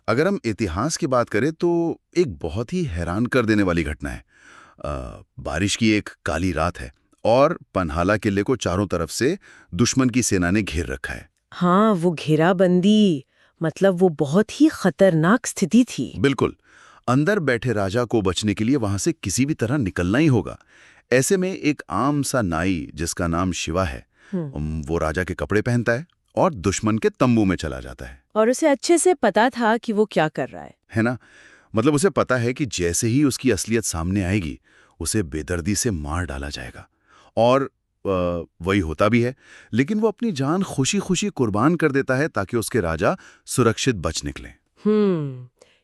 अगर हम इतिहास की बात करें तो एक बहुत ही हैरान कर देने वाली घटना है। बारिश की एक काली रात है और पन्हाला किले को चारों तरफ से दुश्मन की सेना ने घेर रखा है। हाँ, वो घेराबंदी, मतलब वो बहुत ही खतरनाक स्थिति थी। बिल्कुल। अंदर बैठे राजा को बचने के लिए वहां से किसी भी तरह निकलना ही होगा। ऐसे में एक आम सा नाई जिसका नाम शिवा है, हम्म। वो राजा के कपड़े पहनता है और दुश्मन के तंबू में चला जाता है। और उसे अच्छे से पता था कि वो क्या कर रहा है ना? मतलब उसे पता है कि जैसे ही उसकी असलियत सामने आएगी, उसे बेदर्दी से मार डाला जाएगा। और वही होता भी है, लेकिन वो अपनी जान खुशी खुशी कुर्बान कर देता है ताकि उसके राजा सुरक्षित बच निकलें।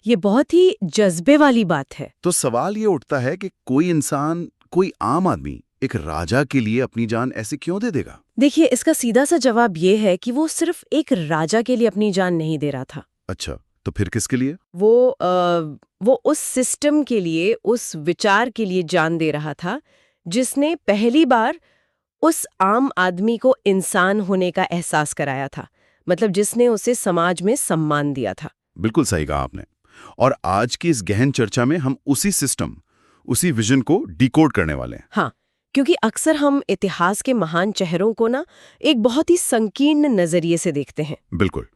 ये बहुत ही जज्बे वाली बात है। तो सवाल ये उठता है कि कोई इंसान, कोई आम आदमी एक राजा के लिए अपनी जान ऐसे क्यों दे देगा? देखिए, इसका सीधा सा जवाब ये है कि वो सिर्फ एक राजा के लिए अपनी जान नहीं दे रहा था। अच्छा, तो फिर किसके लिए? वो उस सिस्टम के लिए, उस विचार के लिए जान दे रहा था जिसने पहली बार उस आम आदमी को इंसान होने का एहसास कराया था। मतलब जिसने उसे समाज में सम्मान दिया था। बिल्कुल सही कहा आपने। और आज की इस गहन चर्चा में हम उसी सिस्टम, उसी विजन को डिकोड करने वाले हैं। हाँ, क्योंकि अक्सर हम इतिहास के महान चेहरों को ना एक बहुत ही संकीर्ण नजरिए से देखते हैं। बिल्कुल।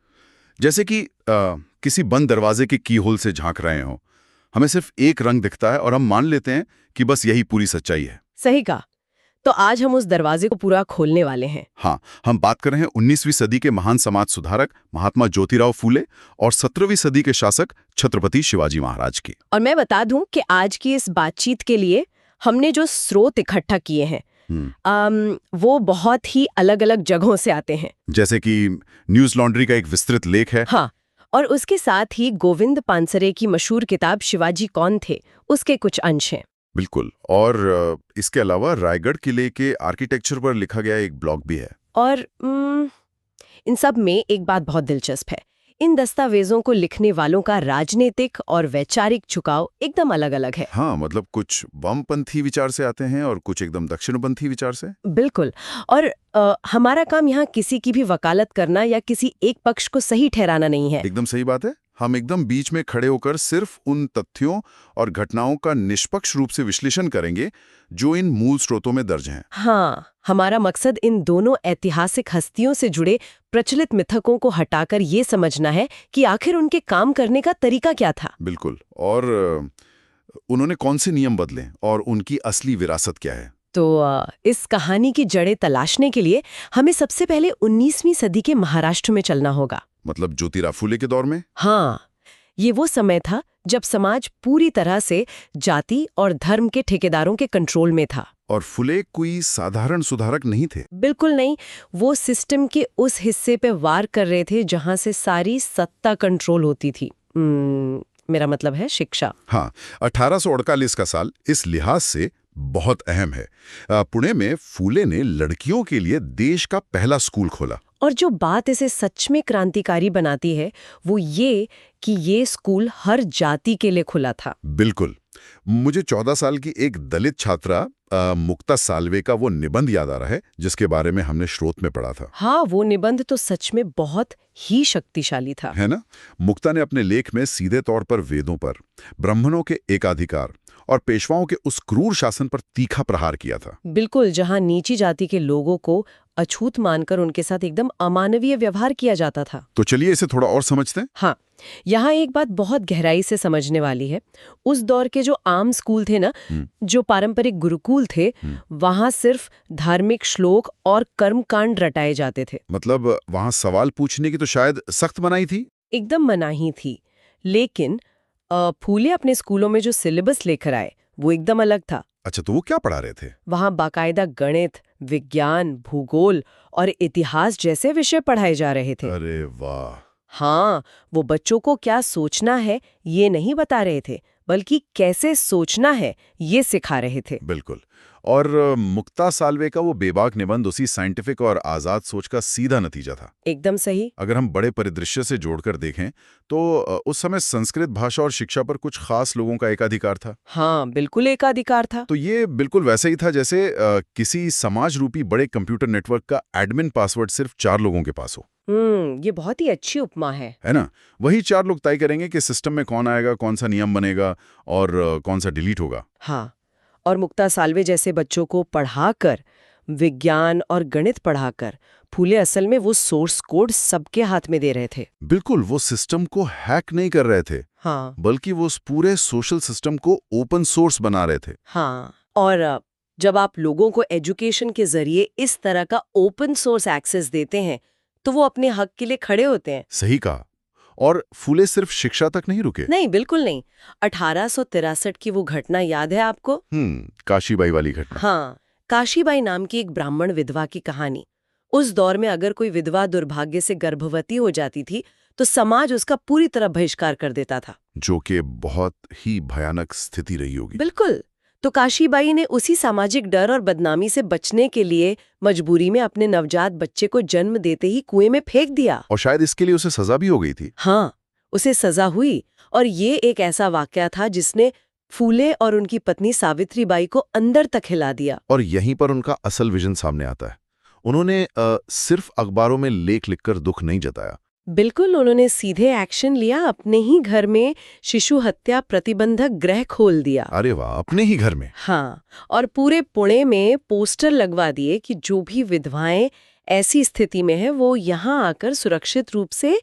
जैसे कि किसी बंद दरवाजे के की होल से झांक रहे हो। हमें सिर्फ एक रंग दिखता है और हम मान लेते हैं कि बस यही पूरी सच्चाई है। सही कहा। तो आज हम उस दरवाजे को पूरा खोलने वाले हैं। हाँ, हम बात कर रहे हैं 19वीं सदी के महान समाज सुधारक महात्मा ज्योतिराव फूले और 17वीं सदी के शासक छत्रपति शिवाजी महाराज की। और मैं बता दूं कि आज की इस बातचीत के लिए हमने जो स्रोत इकट्ठा किए हैं वो बहुत ही अलग अलग जगहों से आते हैं। जैसे कि न्यूज लॉन्ड्री का एक विस्तृत लेख है। हाँ, और उसके साथ ही गोविंद पानसरे की मशहूर किताब शिवाजी कौन थे, उसके कुछ अंश हैं। बिल्कुल। और इसके अलावा रायगढ़ किले के आर्किटेक्चर पर लिखा गया एक ब्लॉग भी है। और इन सब में एक बात बहुत दिलचस्प है। इन दस्तावेजों को लिखने वालों का राजनीतिक और वैचारिक झुकाव एकदम अलग-अलग है। हाँ, मतलब कुछ वामपंथी विचार से आते हैं और कुछ एकदम दक्षिणपंथी विचार से। बिल्कुल। और हमारा काम यहाँ किसी की भी वकालत करना या किसी एक पक्ष को सही ठहराना नहीं है। एकदम सही बात है। हम एकदम बीच में खड़े होकर सिर्फ उन तथ्यों और घटनाओं का निष्पक्ष रूप से विश्लेषण करेंगे जो इन मूल स्रोतों में दर्ज हैं। हाँ, हमारा मकसद इन दोनों ऐतिहासिक हस्तियों से जुड़े प्रचलित मिथकों को हटाकर ये समझना है कि आखिर उनके काम करने का तरीका क्या था। बिल्कुल। और उन्होंने कौन से नियम बदले और उनकी असली विरासत क्या है। तो इस कहानी की जड़ें तलाशने के लिए हमें सबसे पहले 19वीं सदी के महाराष्ट्र में चलना होगा। मतलब ज्योतिराव फूले के दौर में? हाँ, ये वो समय था जब समाज पूरी तरह से जाति और धर्म के ठेकेदारों के कंट्रोल में था। और फुले कोई साधारण सुधारक नहीं थे। बिल्कुल नहीं। वो सिस्टम के उस हिस्से पे वार कर रहे थे जहां से सारी सत्ता कंट्रोल होती थी। मेरा मतलब है शिक्षा। हाँ, 1848 का साल इस लिहाज से बहुत अहम है। पुणे में फूले ने लड़कियों के लिए देश का पहला स्कूल खोला। और जो बात इसे सच में क्रांतिकारी बनाती है वो ये कि ये स्कूल हर जाति के लिए खुला था। बिल्कुल। मुझे 14 साल की एक दलित छात्रा मुक्ता साल्वे का वो निबंध याद आ रहा है जिसके बारे में हमने स्रोत में पढ़ा था। हाँ, वो निबंध तो सच में बहुत ही शक्तिशाली था। है ना? मुक्ता ने अपने लेख में सीधे तौर पर वेदों पर, ब्राह्मणों के एकाधिकार और पेशवाओं के उस क्रूर शासन पर तीखा प्रहार किया था। बिल्कुल, जहां नीची जाति के लोगों को अछूत मानकर उनके साथ एकदम अमानवीय व्यवहार किया जाता था। तो चलिए इसे थोड़ा और समझते हैं। हाँ, यहाँ एक बात बहुत गहराई से समझने वाली है। उस दौर के जो आम स्कूल थे ना, जो पारंपरिक गुरुकुल थे, वहाँ सिर्फ धार्मिक श्लोक और कर्मकांड रटाए जाते थे। मतलब वहाँ सवाल पूछने की तो शायद सख्त मनाही थी। एकदम मनाही थी। लेकिन फूले अपने स्कूलों में जो सिलेबस लेकर आए वो एकदम अलग था। अच्छा, तो वो क्या पढ़ा रहे थे? वहाँ बाकायदा गणित, विज्ञान, भूगोल और इतिहास जैसे विषय पढ़ाए जा रहे थे। अरे वाह! हाँ, वो बच्चों को क्या सोचना है ये नहीं बता रहे थे, बल्कि कैसे सोचना है ये सिखा रहे थे। बिल्कुल। और मुक्ता साल्वे का वो बेबाक निबंध उसी साइंटिफिक और आज़ाद सोच का सीधा नतीजा था। एकदम सही। अगर हम बड़े परिदृश्य से जोड़कर देखें तो उस समय संस्कृत भाषा और शिक्षा पर कुछ खास लोगों का एकाधिकार था। हाँ, बिल्कुल एकाधिकार था। तो ये बिल्कुल वैसा ही था जैसे किसी समाज रूपी बड़े कंप्यूटर नेटवर्क का एडमिन पासवर्ड सिर्फ 4 लोगों के पास हो। ये बहुत ही अच्छी उपमा है ना? वही 4 लोग तय करेंगे कि सिस्टम में कौन आएगा, कौन सा नियम बनेगा और कौन सा डिलीट होगा। हाँ, और मुक्ता साल्वे जैसे बच्चों को पढ़ाकर, विज्ञान और गणित पढ़ाकर, फूले असल में वो सोर्स कोड सबके हाथ में दे रहे थे। बिल्कुल, वो सिस्टम को हैक नहीं कर रहे थे, हाँ, बल्कि वो उस पूरे सोशल सिस्टम को ओपन सोर्स बना रहे थे। हाँ, और जब आप लोगों को एजुकेशन के जरिए इस तरह का ओपन सोर्स एक्सेस देते हैं तो वो अपने हक के लिए खड़े होते हैं। सही कहा। और फूले सिर्फ शिक्षा तक नहीं रुके। नहीं, बिल्कुल नहीं। 1863 की वो घटना याद है आपको? काशीबाई वाली घटना। हाँ, काशीबाई नाम की एक ब्राह्मण विधवा की कहानी। उस दौर में अगर कोई विधवा दुर्भाग्य से गर्भवती हो जाती थी तो समाज उसका पूरी तरह बहिष्कार कर देता था, जो कि बहुत ही भयानक स्थिति रही होगी। बिल्कुल। तो काशीबाई ने उसी सामाजिक डर और बदनामी से बचने के लिए मजबूरी में अपने नवजात बच्चे को जन्म देते ही कुएं में फेंक दिया। और शायद इसके लिए उसे सजा भी हो गई थी। हाँ, उसे सजा हुई। और ये एक ऐसा वाकया था जिसने फूले और उनकी पत्नी सावित्रीबाई को अंदर तक हिला दिया। और यहीं पर उनका असल विजन सामने आता है। उन्होंने सिर्फ अखबारों में लेख लिखकर दुख नहीं जताया। बिल्कुल, उन्होंने सीधे एक्शन लिया। अपने ही घर में शिशु हत्या प्रतिबंधक गृह खोल दिया। अरे वाह, अपने ही घर में। हाँ, और पूरे पुणे में पोस्टर लगवा दिए कि जो भी विधवाएं ऐसी स्थिति में है वो यहाँ आकर सुरक्षित रूप से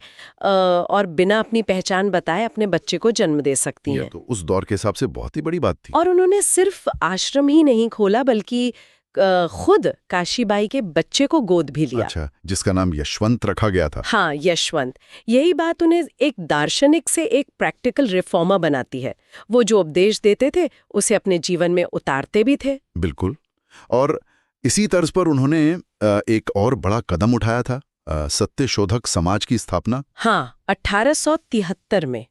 और बिना अपनी पहचान बताए अपने बच्चे को जन्म दे सकती हैं। तो उस दौर के हिसाब से बहुत ही बड़ी बात थी। और उन्होंने सिर्फ आश्रम ही नहीं खोला बल्कि खुद काशीबाई के बच्चे को गोद भी लिया। अच्छा, जिसका नाम यशवंत रखा गया था। हाँ, यशवंत। यही बात उन्हें एक दार्शनिक से एक प्रैक्टिकल रिफॉर्मर बनाती है। वो जो उपदेश देते थे उसे अपने जीवन में उतारते भी थे। बिल्कुल। और इसी तर्ज पर उन्होंने एक और बड़ा कदम उठाया था, सत्यशोधक समाज की स्थापना। हाँ, 1873 में।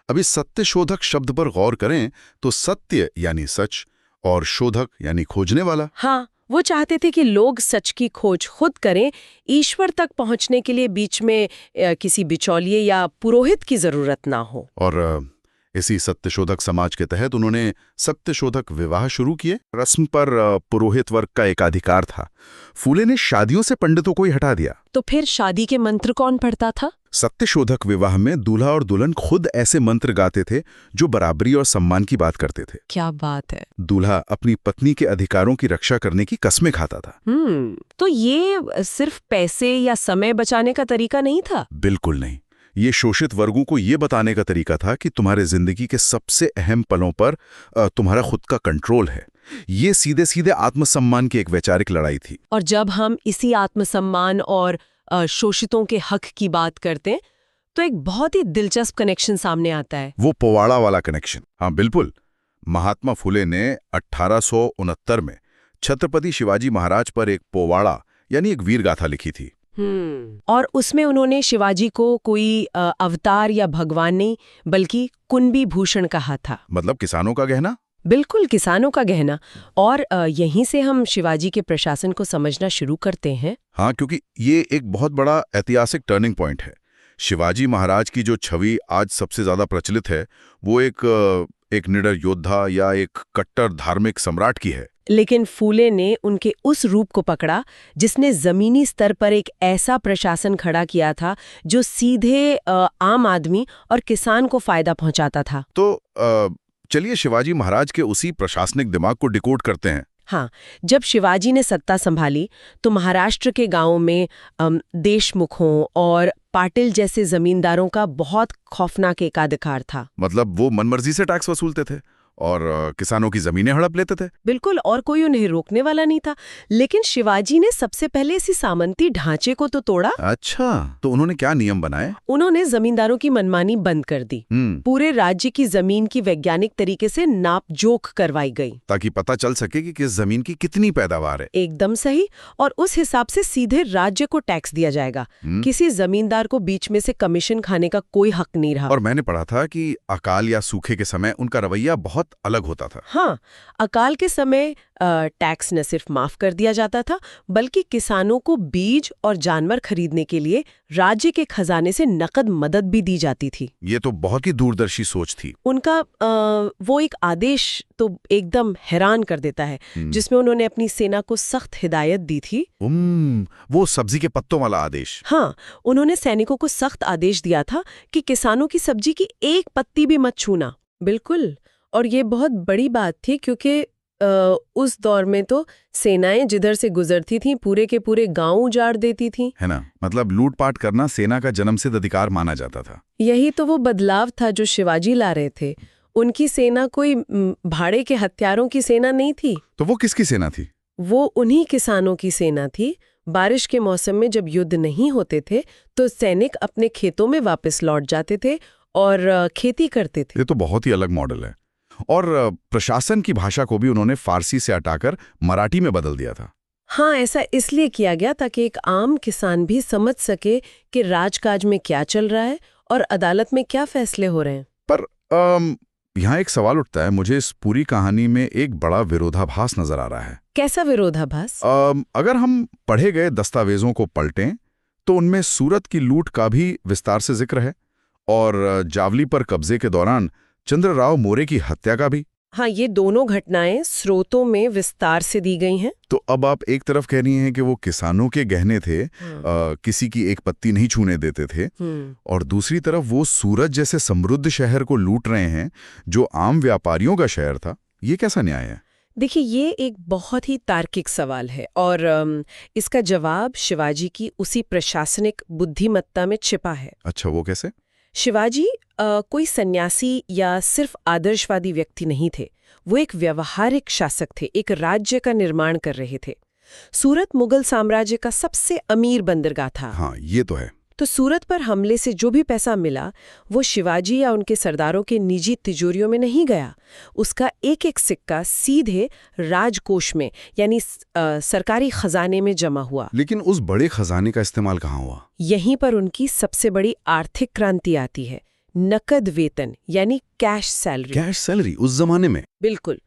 अभी सत्यशोधक शब्द पर गौर करें तो सत्य यानी सच और शोधक यानी खोजने वाला। हाँ, वो चाहते थे कि लोग सच की खोज खुद करें। ईश्वर तक पहुंचने के लिए बीच में किसी बिचौलिए या पुरोहित की जरूरत ना हो। और इसी सत्यशोधक समाज के तहत उन्होंने सत्यशोधक विवाह शुरू किए। रस्म पर पुरोहित वर्ग का एकाधिकार था। फूले ने शादियों से पंडितों को ही हटा दिया। तो फिर शादी के मंत्र कौन पढ़ता था? सत्यशोधक विवाह में दूल्हा और दुल्हन खुद ऐसे मंत्र गाते थे जो बराबरी और सम्मान की बात करते थे। क्या बात है। दूल्हा अपनी पत्नी के अधिकारों की रक्षा करने की कस्में खाता था। तो ये सिर्फ पैसे या समय बचाने का तरीका नहीं था? बिल्कुल नहीं। ये शोषित वर्गों को ये बताने का तरीका था कि तुम्हारे जिंदगी के सबसे अहम पलों पर तुम्हारा खुद का कंट्रोल है। ये सीधे सीधे आत्मसम्मान की एक वैचारिक लड़ाई थी। और जब हम इसी आत्मसम्मान और शोषितों के हक की बात करते हैं तो एक बहुत ही दिलचस्प कनेक्शन सामने आता है। वो पोवाड़ा वाला कनेक्शन। हाँ बिल्कुल। महात्मा फुले ने 1869 में छत्रपति शिवाजी महाराज पर एक पोवाड़ा यानी एक वीर गाथा लिखी थी। और उसमें उन्होंने शिवाजी को कोई अवतार या भगवान नहीं बल्कि कुंभी भूषण कहा था। मतलब किसानों का गहना। बिल्कुल, किसानों का गहना। और यहीं से हम शिवाजी के प्रशासन को समझना शुरू करते हैं। हाँ, क्योंकि ये एक बहुत बड़ा ऐतिहासिक टर्निंग पॉइंट है। शिवाजी महाराज की जो छवि आज सबसे ज्यादा प्रचलित है वो एक निडर योद्धा या एक कट्टर धार्मिक सम्राट की है। लेकिन फूले ने उनके उस रूप को पकड़ा जिसने जमीनी स्तर पर एक ऐसा प्रशासन खड़ा किया था जो सीधे आम आदमी और किसान को फायदा पहुंचाता था। तो चलिए शिवाजी महाराज के उसी प्रशासनिक दिमाग को डिकोड करते हैं। हाँ, जब शिवाजी ने सत्ता संभाली तो महाराष्ट्र के गांवों में देशमुखों और पाटिल जैसे जमींदारों का बहुत खौफनाक एकाधिकार था। मतलब वो मनमर्जी से टैक्स वसूलते थे और किसानों की जमीनें हड़प लेते थे। बिल्कुल, और कोई उन्हें रोकने वाला नहीं था। लेकिन शिवाजी ने सबसे पहले इसी सामंती ढांचे को तो तोड़ा। अच्छा, तो उन्होंने क्या नियम बनाए? उन्होंने जमींदारों की मनमानी बंद कर दी। पूरे राज्य की जमीन की वैज्ञानिक तरीके से नाप जोख करवाई गई ताकि पता चल सके कि किस जमीन की कितनी पैदावार है। एकदम सही। और उस हिसाब से सीधे राज्य को टैक्स दिया जाएगा। किसी जमींदार को बीच में से कमीशन खाने का कोई हक नहीं रहा। और मैंने पढ़ा था कि अकाल या सूखे के समय उनका रवैया बहुत बहुत अलग होता था। हाँ, अकाल के समय टैक्स न सिर्फ माफ कर दिया जाता था, बल्कि किसानों को बीज और जानवर खरीदने के लिए राज्य के खजाने से नकद मदद भी दी जाती थी। ये तो बहुत ही दूरदर्शी सोच थी। उनका वो एक आदेश तो एकदम हैरान कर देता है, जिसमें उन्होंने अपनी सेना को सख्त हिदायत दी थी। वो सब्जी के पत्तों वाला आदेश। हाँ, उन्होंने सैनिकों को सख्त आदेश दिया था कि किसानों की सब्जी की एक पत्ती भी मत छूना। बिल्कुल, और ये बहुत बड़ी बात थी क्योंकि उस दौर में तो सेनाएं जिधर से गुजरती थीं पूरे के पूरे गांव उजाड़ देती थीं। है ना, मतलब लूटपाट करना सेना का जन्मसिद्ध अधिकार माना जाता था। यही तो वो बदलाव था जो शिवाजी ला रहे थे। उनकी सेना कोई भाड़े के हथियारों की सेना नहीं थी। तो वो किसकी सेना थी? वो उन्हीं किसानों की सेना थी। बारिश के मौसम में जब युद्ध नहीं होते थे तो सैनिक अपने खेतों में वापस लौट जाते थे और खेती करते थे। ये तो बहुत ही अलग मॉडल है। और प्रशासन की भाषा को भी उन्होंने फारसी से हटाकर मराठी में बदल दिया था। हाँ, ऐसा इसलिए किया गया ताकि एक आम किसान भी समझ सके कि राजकाज में क्या चल रहा है और अदालत में क्या फैसले हो रहे हैं। पर यहाँ एक सवाल उठता है, मुझे इस पूरी कहानी में एक बड़ा विरोधाभास नजर आ रहा है। कैसा विरोधाभास? अगर हम पढ़े गए दस्तावेजों को पलटें तो उनमें सूरत की लूट का भी विस्तार से जिक्र है और जावली पर कब्जे के दौरान चंद्रराव मोरे की हत्या का भी। हाँ, ये दोनों घटनाएं स्रोतों में विस्तार से दी गई हैं। तो अब आप एक तरफ कह रही हैं कि वो किसानों के गहने थे, किसी की एक पत्ती नहीं छूने देते थे, और दूसरी तरफ वो सूरत जैसे समृद्ध शहर को लूट रहे हैं जो आम व्यापारियों का शहर था। ये कैसा न्याय है? देखिए, ये एक बहुत ही तार्किक सवाल है और इसका जवाब शिवाजी की उसी प्रशासनिक बुद्धिमत्ता में छिपा है। अच्छा, वो कैसे? शिवाजी कोई सन्यासी या सिर्फ आदर्शवादी व्यक्ति नहीं थे। वो एक व्यवहारिक शासक थे, एक राज्य का निर्माण कर रहे थे। सूरत मुगल साम्राज्य का सबसे अमीर बंदरगाह था। हाँ, ये तो है। तो सूरत पर हमले से जो भी पैसा मिला वो शिवाजी या उनके सरदारों के निजी तिजोरियों में नहीं गया। उसका एक एक सिक्का सीधे राजकोष में यानी सरकारी खजाने में जमा हुआ। लेकिन उस बड़े खजाने का इस्तेमाल कहाँ हुआ? यहीं पर उनकी सबसे बड़ी आर्थिक क्रांति आती है। नकद वेतन यानी कैश सैलरी। कैश सैलरी उस जमाने में? बिल्कुल।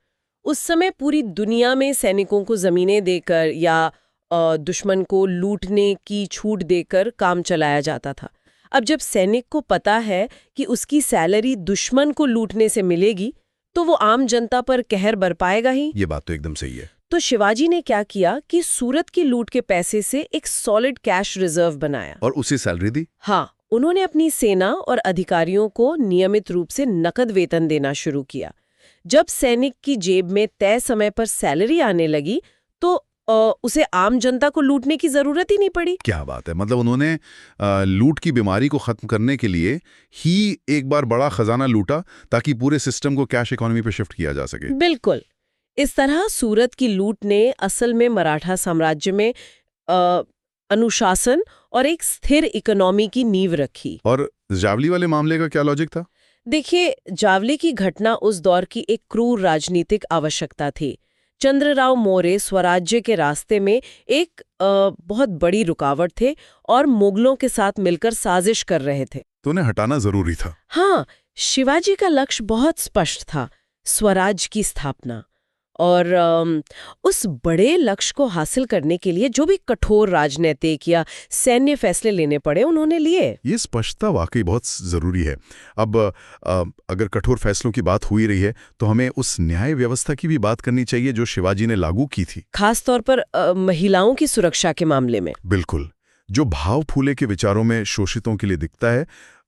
उस समय पूरी दुनिया में सैनिकों को जमीनें देकर या दुश्मन को लूटने की छूट देकर काम चलाया जाता था। अब जब सैनिक को पता है कि उसकी सैलरी दुश्मन को लूटने से मिलेगी तो वो आम जनता पर कहर बरपाएगा ही। ये बात तो एकदम सही है। तो शिवाजी ने क्या किया कि सूरत की लूट के पैसे से एक सॉलिड कैश रिजर्व बनाया और उसी सैलरी दी। हाँ, उन्होंने अपनी सेना और अधिकारियों को नियमित रूप से नकद वेतन देना शुरू किया। जब सैनिक की जेब में तय समय पर सैलरी आने लगी तो उसे आम जनता को लूटने की जरूरत ही नहीं पड़ी। क्या बात है, मतलब उन्होंने लूट की बीमारी को खत्म करने के लिए ही एक बार बड़ा खजाना लूटा ताकि पूरे सिस्टम को कैश इकोनॉमी पे शिफ्ट किया जा सके। बिल्कुल। इस तरह सूरत की लूट ने असल में मराठा साम्राज्य में अनुशासन और एक स्थिर इकोनॉमी की नींव रखी। और जावली वाले मामले का क्या लॉजिक था? देखिए, जावली की घटना उस दौर की एक क्रूर राजनीतिक आवश्यकता थी। चंद्रराव मोरे स्वराज्य के रास्ते में एक बहुत बड़ी रुकावट थे और मुगलों के साथ मिलकर साजिश कर रहे थे। तो उन्हें हटाना जरूरी था। हाँ, शिवाजी का लक्ष्य बहुत स्पष्ट था, स्वराज की स्थापना। और उस बड़े लक्ष्य को हासिल करने के लिए जो भी कठोर राजनीतिक या सैन्य फैसले लेने पड़े उन्होंने लिए। ये स्पष्टता वाकई बहुत जरूरी है। अब अगर कठोर फैसलों की बात हुई रही है तो हमें उस न्याय व्यवस्था की भी बात करनी चाहिए जो शिवाजी ने लागू की थी, खासतौर पर महिलाओं की सुरक्षा के मामले में। बिल्कुल। जो भाव फूले के विचारों में शोषितों के लिए दिखता है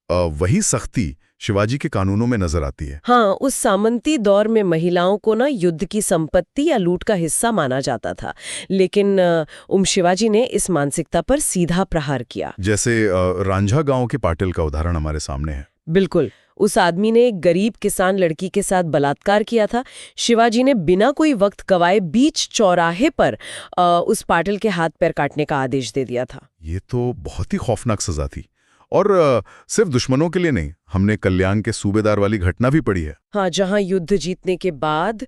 वही सख्ती शिवाजी के कानूनों में नजर आती है। हाँ, उस सामंती दौर में महिलाओं को ना युद्ध की संपत्ति या लूट का हिस्सा माना जाता था, लेकिन शिवाजी ने इस मानसिकता पर सीधा प्रहार किया। जैसे रांझा गांव के पाटिल का उदाहरण हमारे सामने है। बिल्कुल। उस आदमी ने एक गरीब किसान लड़की के साथ बलात्कार किया था। शिवाजी ने बिना कोई वक्त गवाए बीच चौराहे पर उस पाटिल के हाथ पैर काटने का आदेश दे दिया था। ये तो बहुत ही खौफनाक सजा थी। और सिर्फ दुश्मनों के लिए नहीं, हमने कल्याण के सूबेदार वाली घटना भी पढ़ी है। हाँ, जहां युद्ध जीतने के बाद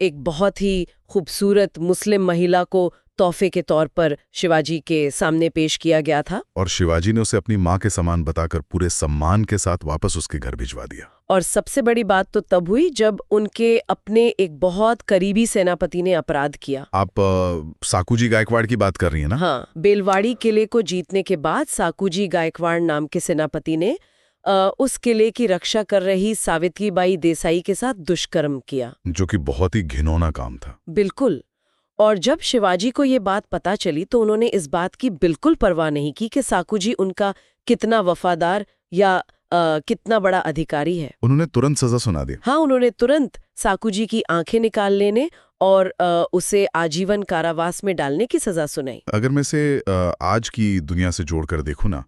एक बहुत ही खूबसूरत मुस्लिम महिला को तोहफे के तौर पर शिवाजी के सामने पेश किया गया था। और शिवाजी ने उसे अपनी माँ के समान बताकर पूरे सम्मान के साथ वापस उसके घर भिजवा दिया। और सबसे बड़ी बात तो तब हुई जब उनके अपने एक बहुत करीबी सेनापति ने अपराध किया। आप साकूजी गायकवाड़ की बात कर रही हैं ना? हाँ, बेलवाड़ी किले को जीतने के बाद साकूजी गायकवाड़ नाम के सेनापति ने उस किले की रक्षा कर रही सावित्रीबाई देसाई के साथ दुष्कर्म किया, जो कि बहुत ही घिनौना काम था। बिल्कुल। और जब शिवाजी को ये बात पता चली तो उन्होंने इस बात की बिल्कुल परवाह नहीं की कि साकूजी उनका कितना वफादार या कितना बड़ा अधिकारी है। उन्होंने तुरंत सजा सुना दी। हाँ, उन्होंने तुरंत साकूजी की आंखें निकाल लेने और उसे आजीवन कारावास में डालने की सजा सुनाई। अगर मैं इसे आज की दुनिया से जोड़कर देखूं ना,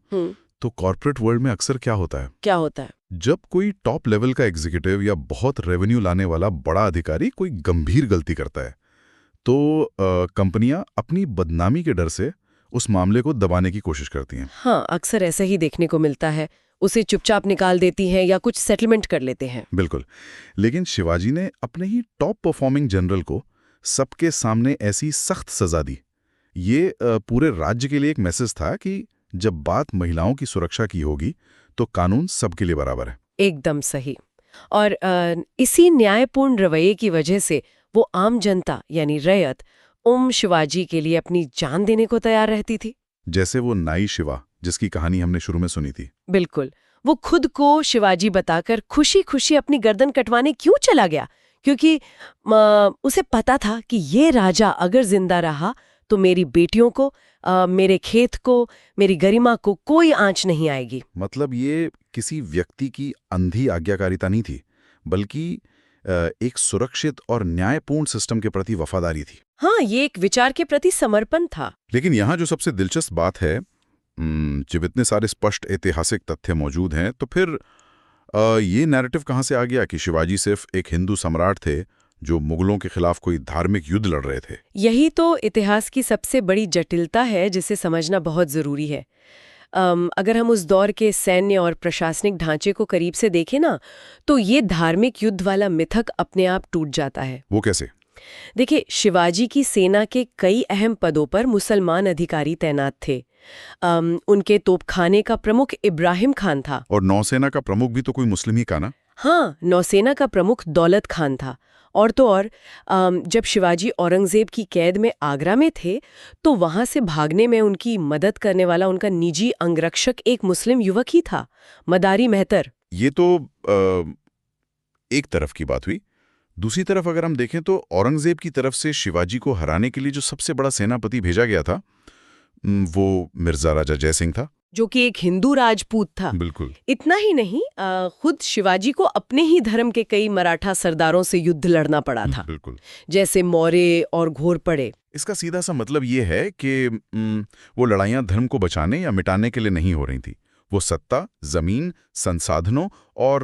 तो कॉर्पोरेट वर्ल्ड में अक्सर क्या होता है? क्या होता है? जब कोई टॉप लेवल का एग्जीक्यूटिव या बहुत रेवेन्यू लाने वाला बड़ा अधिकारी कोई गंभीर गलती करता है, तो कंपनियां अपनी बदनामी के डर से उस मामले को दबाने की कोशिश करती हैं। हाँ, अक्सर ऐसा ही देखने को मिलता है। उसे चुपचाप निकाल देती हैं या कुछ सेटलमेंट कर लेते हैं। बिल्कुल। लेकिन शिवाजी ने अपने ही टॉप परफॉर्मिंग जनरल को सबके सामने ऐसी सख्त सजा दी। ये पूरे राज्य के लिए एक मैसेज था कि जब बात महिलाओं की सुरक्षा की होगी तो कानून सबके लिए बराबर है। एकदम सही। और इसी न्यायपूर्ण रवैये की वजह से वो आम जनता यानी रैयत शिवाजी के लिए अपनी जान देने को तैयार रहती थी। जैसे वो नाई शिवा, जिसकी कहानी हमने शुरू में सुनी थी। बिल्कुल। वो खुद को शिवाजी बताकर खुशी खुशी अपनी गर्दन कटवाने क्यों चला गया? क्योंकि उसे पता था कि ये राजा अगर जिंदा रहा तो मेरी बेटियों को, मेरे खेत को, मेरी गरिमा को कोई आंच नहीं आएगी। मतलब ये किसी व्यक्ति की अंधी आज्ञाकारिता नहीं थी, बल्कि एक सुरक्षित और न्यायपूर्ण सिस्टम के प्रति वफादारी थी। हाँ, ये एक विचार के प्रति समर्पण था। लेकिन यहाँ जो सबसे दिलचस्प बात है, जब इतने सारे स्पष्ट ऐतिहासिक तथ्य मौजूद हैं, तो फिर ये नैरेटिव कहाँ से आ गया कि शिवाजी सिर्फ एक हिंदू सम्राट थे जो मुगलों के खिलाफ कोई धार्मिक युद्ध लड़ रहे थे? यही तो इतिहास की सबसे बड़ी जटिलता है, जिसे समझना बहुत जरूरी है। अगर हम उस दौर के सैन्य और प्रशासनिक ढांचे को करीब से देखें ना, तो ये धार्मिक युद्ध वाला मिथक अपने आप टूट जाता है। वो कैसे? देखिए, शिवाजी की सेना के कई अहम पदों पर मुसलमान अधिकारी तैनात थे। उनके तोपखाने का प्रमुख इब्राहिम खान था। और नौसेना का प्रमुख भी तो कोई मुस्लिम ही का ना? हाँ, नौसेना का प्रमुख दौलत खान था। और तो और जब शिवाजी औरंगजेब की कैद में आगरा में थे, तो वहां से भागने में उनकी मदद करने वाला उनका निजी अंगरक्षक एक मुस्लिम युवक ही था, मदारी मेहतर। ये तो एक तरफ की बात हुई। दूसरी तरफ अगर हम देखें तो औरंगजेब की तरफ से शिवाजी को हराने के लिए जो सबसे बड़ा सेनापति भेजा गया था, वो मिर्जा राजा जयसिंह था, जो कि एक हिंदू राजपूत था। बिल्कुल। इतना ही नहीं, खुद शिवाजी को अपने ही धर्म के कई मराठा सरदारों से युद्ध लड़ना पड़ा था, बिल्कुल, जैसे मौर्य और घोरपड़े। इसका सीधा सा मतलब ये है कि वो लड़ाइयां धर्म को बचाने या मिटाने के लिए नहीं हो रही थी। वो सत्ता, जमीन, संसाधनों और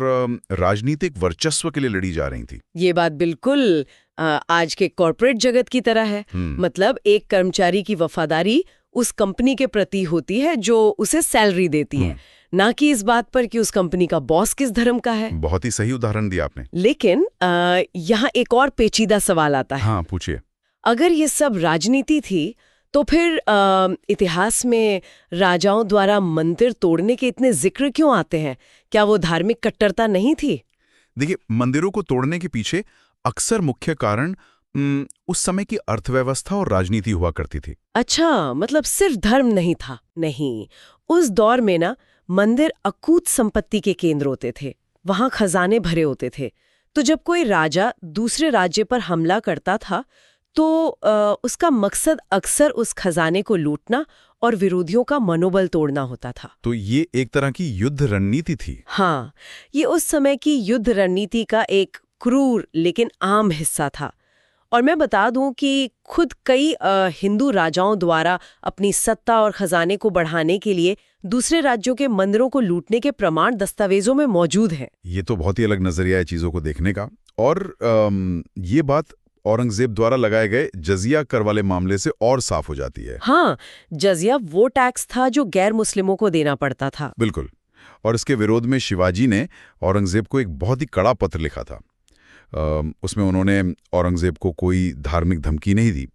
राजनीतिक वर्चस्व के लिए लड़ी जा रही थी। ये बात बिल्कुल आज के कॉर्पोरेट जगत की तरह है। मतलब एक कर्मचारी की वफादारी उस कंपनी के प्रति होती है जो उसे सैलरी देती है, ना कि इस बात पर कि उस कंपनी का बॉस किस धर्म का है। बहुत ही सही उदाहरण दिया आपने। लेकिन यहाँ एक और पेचीदा सवाल आता है। हाँ, पूछिए। अगर ये सब राजनीति थी, तो फिर इतिहास में राजाओं द्वारा मंदिर तोड़ने के इतने जिक्र क्यों आते हैं? क्या वो धार्मिक कट्टरता नहीं थी? देखिए, मंदिरों को तोड़ने के पीछे अक्सर मुख्य कारण उस समय की अर्थव्यवस्था और राजनीति हुआ करती थी। अच्छा, मतलब सिर्फ धर्म नहीं था? नहीं, उस दौर में ना मंदिर अकूत संपत्ति के केंद्र होते थे, वहां खजाने भरे होते थे। तो जब कोई राजा दूसरे राज्य पर हमला करता था, तो उसका मकसद अक्सर उस खजाने को लूटना और विरोधियों का मनोबल तोड़ना होता था। तो ये एक तरह की युद्ध रणनीति थी। हाँ, ये उस समय की युद्ध रणनीति का एक क्रूर लेकिन आम हिस्सा था। और मैं बता दूं कि खुद कई हिंदू राजाओं द्वारा अपनी सत्ता और खजाने को बढ़ाने के लिए दूसरे राज्यों के मंदिरों को लूटने के प्रमाण दस्तावेजों में मौजूद हैं। ये तो बहुत ही अलग नजरिया है चीजों को देखने का। और ये बात औरंगजेब द्वारा लगाए गए जजिया कर वाले मामले से और साफ हो जाती है। हाँ, जजिया वो टैक्स था जो गैर मुस्लिमों को देना पड़ता था। बिल्कुल। और इसके विरोध में शिवाजी ने औरंगजेब को एक बहुत ही कड़ा पत्र लिखा था। उसमें उन्होंने औरंगजेब को कोई धार्मिक धमकी नहीं दी,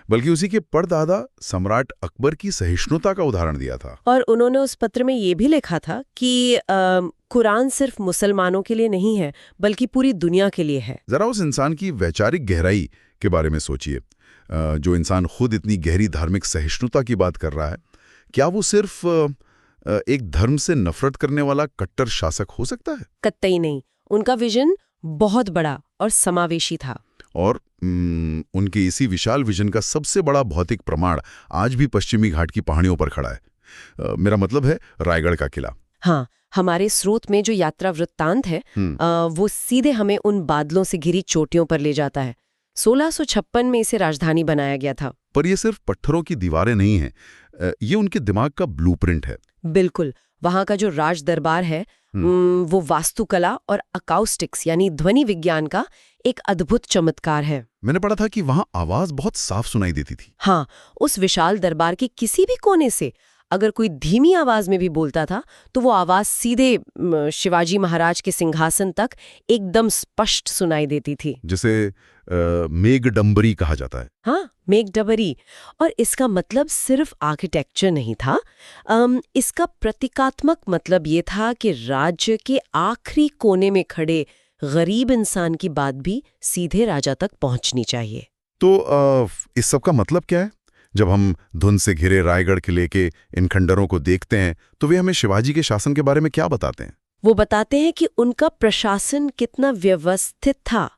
बल्कि उसी के परदादा सम्राट अकबर की सहिष्णुता का उदाहरण दिया था। और उन्होंने उस पत्र में ये भी लिखा था कि कुरान सिर्फ मुसलमानों के लिए नहीं है बल्कि पूरी दुनिया के लिए है। जरा उस इंसान की वैचारिक गहराई के बारे में सोचिए। जो इंसान खुद इतनी गहरी धार्मिक सहिष्णुता की बात कर रहा है, क्या वो सिर्फ एक धर्म से नफरत करने वाला कट्टर शासक हो सकता है? कतई नहीं। उनका विजन बहुत बड़ा और समावेशी था। और उनके इसी विशाल विजन का सबसे बड़ा भौतिक प्रमाण आज भी पश्चिमी घाट की पहाड़ियों पर खड़ा है। मेरा मतलब है रायगढ़ का किला। हाँ, हमारे स्रोत में जो यात्रा वृत्तांत है वो सीधे हमें उन बादलों से घिरी चोटियों पर ले जाता है। 1656 में इसे राजधानी बनाया गया था। पर ये सिर्फ पत्थरों की दीवारें नहीं हैं, ये उनके दिमाग का ब्लूप्रिंट है। बिल्कुल। वहाँ का जो राज दरबार है वो वास्तुकला और अकाउस्टिक्स यानी ध्वनि विज्ञान का एक अद्भुत चमत्कार है। मैंने पढ़ा था कि वहाँ आवाज बहुत साफ सुनाई देती थी। हाँ, उस विशाल दरबार के किसी भी कोने से अगर कोई धीमी आवाज में भी बोलता था तो वो आवाज सीधे शिवाजी महाराज के सिंहासन तक एकदम स्पष्ट सुनाई देती थी, जिसे मेघडंबरी कहा जाता है। हाँ, मेघडंबरी। और इसका मतलब सिर्फ आर्किटेक्चर नहीं था, इसका प्रतीकात्मक मतलब ये था कि राज्य के आखिरी कोने में खड़े गरीब इंसान की बात भी सीधे राजा तक पहुंचनी चाहिए। तो इस सब का मतलब क्या है? जब हम धुंध से घिरे रायगढ़ किले के इन खंडरों को देखते हैं तो वे हमें शिवाजी के शासन के बारे में क्या बताते हैं? वो बताते हैं कि उनका प्रशासन कितना व्यवस्थित था।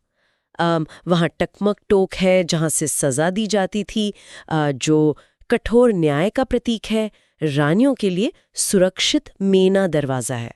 वहाँ टकमक टोक है जहाँ से सजा दी जाती थी, जो कठोर न्याय का प्रतीक है। रानियों के लिए सुरक्षित मेना दरवाजा है।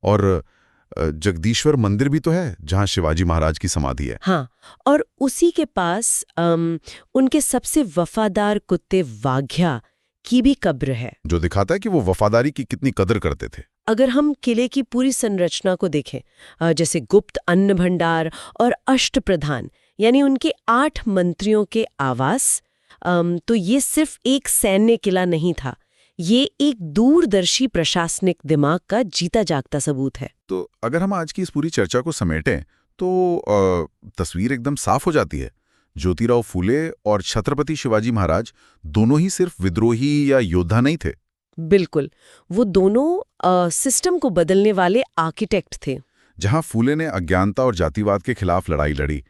और जगदीश्वर मंदिर भी तो है जहाँ शिवाजी महाराज की समाधि है। हाँ, और उसी के पास उनके सबसे वफादार कुत्ते वाघ्या की भी कब्र है, जो दिखाता है कि वो वफादारी की कितनी कदर करते थे। अगर हम किले की पूरी संरचना को देखें, जैसे गुप्त अन्न भंडार और अष्टप्रधान यानी उनके 8 मंत्रियों के आवास, तो ये सिर्फ एक सैन्य किला नहीं था, ये एक दूरदर्शी प्रशासनिक दिमाग का जीता जागता सबूत है। तो अगर हम आज की इस पूरी चर्चा को समेटें तो तस्वीर एकदम साफ हो जाती है। ज्योतिराव फूले और छत्रपति शिवाजी महाराज दोनों ही सिर्फ विद्रोही या योद्धा नहीं थे। बिल्कुल, वो दोनों सिस्टम को बदलने वाले आर्किटेक्ट थे। जहां फूले ने अज्ञानता और जातिवाद के खिलाफ लड़ाई लड़ी,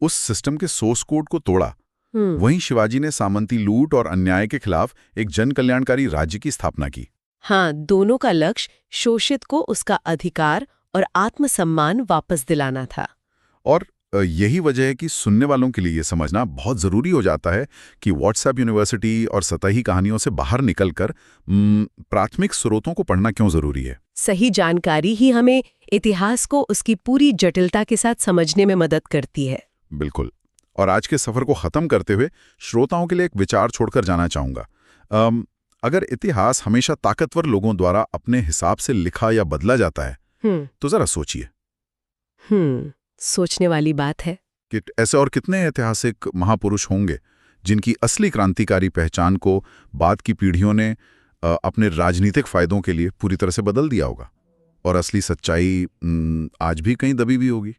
उस सिस्टम के सोर्स कोड को तोड़ा, वहीं शिवाजी ने सामंती लूट और अन्याय के खिलाफ एक जन कल्याणकारी राज्य की स्थापना की। हाँ, दोनों का लक्ष्य शोषित को उसका अधिकार और आत्मसम्मान वापस दिलाना था। और यही वजह है कि सुनने वालों के लिए ये समझना बहुत ज़रूरी हो जाता है कि व्हाट्सएप यूनिवर्सिटी और सतही कहानियों से बाहर निकलकर प्राथमिक स्रोतों को पढ़ना क्यों ज़रूरी है। सही जानकारी ही हमें इतिहास को उसकी पूरी जटिलता के साथ समझने में मदद करती है। बिल्कुल। और आज के सफ़र को ख़त्म करते हुए श्रोताओं के लिए एक विचार छोड़कर जाना चाहूँगा। अगर इतिहास हमेशा ताकतवर लोगों द्वारा अपने हिसाब से लिखा या बदला जाता है तो ज़रा सोचिए। सोचने वाली बात है कि ऐसे और कितने ऐतिहासिक महापुरुष होंगे जिनकी असली क्रांतिकारी पहचान को बाद की पीढ़ियों ने अपने राजनीतिक फायदों के लिए पूरी तरह से बदल दिया होगा, और असली सच्चाई आज भी कहीं दबी भी होगी।